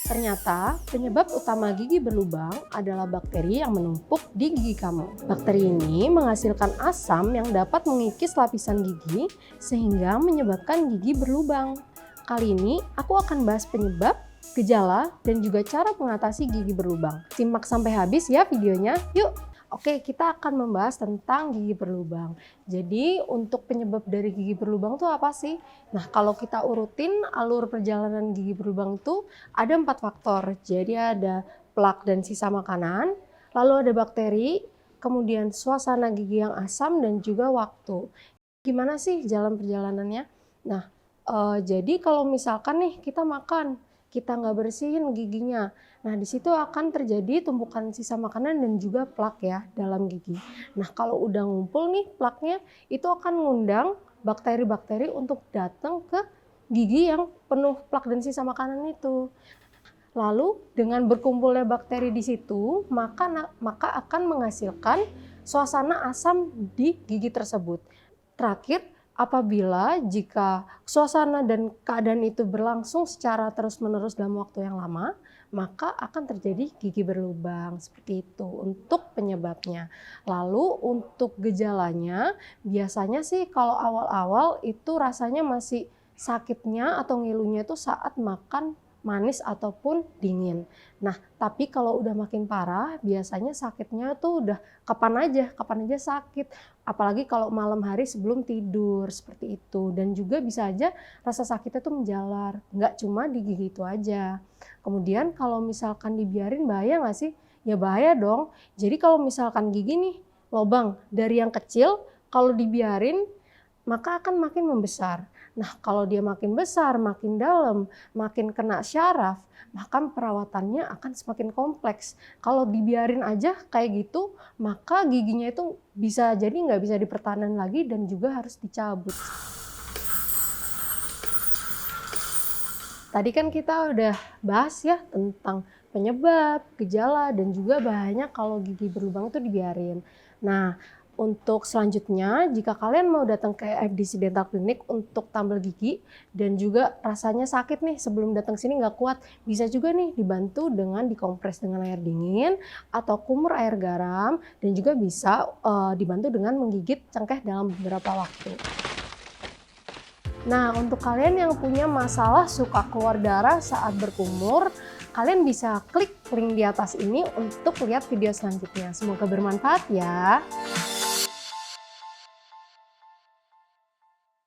Ternyata, penyebab utama gigi berlubang adalah bakteri yang menumpuk di gigi kamu. Bakteri ini menghasilkan asam yang dapat mengikis lapisan gigi sehingga menyebabkan gigi berlubang. Kali ini, aku akan bahas penyebab, gejala, dan juga cara mengatasi gigi berlubang. Simak sampai habis ya videonya, yuk! Oke, kita akan membahas tentang gigi berlubang. Jadi, untuk penyebab dari gigi berlubang itu apa sih? Nah, kalau kita urutin alur perjalanan gigi berlubang itu ada 4 faktor. Jadi ada plak dan sisa makanan, lalu ada bakteri, kemudian suasana gigi yang asam, dan juga waktu. Gimana sih jalan perjalanannya? Nah, jadi kalau misalkan nih kita makan, kita nggak bersihin giginya. Nah, di situ akan terjadi tumpukan sisa makanan dan juga plak ya dalam gigi. Nah, kalau udah ngumpul nih plaknya, itu akan ngundang bakteri-bakteri untuk datang ke gigi yang penuh plak dan sisa makanan itu. Lalu dengan berkumpulnya bakteri di situ, maka akan menghasilkan suasana asam di gigi tersebut. Terakhir, apabila jika suasana dan keadaan itu berlangsung secara terus-menerus dalam waktu yang lama, maka akan terjadi gigi berlubang. Seperti itu untuk penyebabnya. Lalu untuk gejalanya, biasanya sih kalau awal-awal itu rasanya masih sakitnya atau ngilunya itu saat makan manis ataupun dingin. Nah, tapi kalau udah makin parah, biasanya sakitnya tuh udah kapan aja sakit. Apalagi kalau malam hari sebelum tidur, seperti itu. Dan juga bisa aja rasa sakitnya tuh menjalar, nggak cuma di gigi itu aja. Kemudian kalau misalkan dibiarin bahaya nggak sih? Ya bahaya dong. Jadi kalau misalkan gigi nih, lobang dari yang kecil, kalau dibiarin, maka akan makin membesar. Nah, kalau dia makin besar, makin dalam, makin kena syaraf, maka perawatannya akan semakin kompleks. Kalau dibiarin aja kayak gitu, maka giginya itu bisa jadi nggak bisa dipertahankan lagi dan juga harus dicabut. Tadi kan kita udah bahas ya tentang penyebab, gejala, dan juga bahayanya kalau gigi berlubang itu dibiarin. Nah, untuk selanjutnya, jika kalian mau datang ke FDC Dental Clinic untuk tambal gigi dan juga rasanya sakit nih sebelum datang sini nggak kuat, bisa juga nih dibantu dengan dikompres dengan air dingin atau kumur air garam, dan juga bisa dibantu dengan menggigit cengkeh dalam beberapa waktu. Nah, untuk kalian yang punya masalah suka keluar darah saat berkumur, kalian bisa klik link di atas ini untuk lihat video selanjutnya. Semoga bermanfaat ya.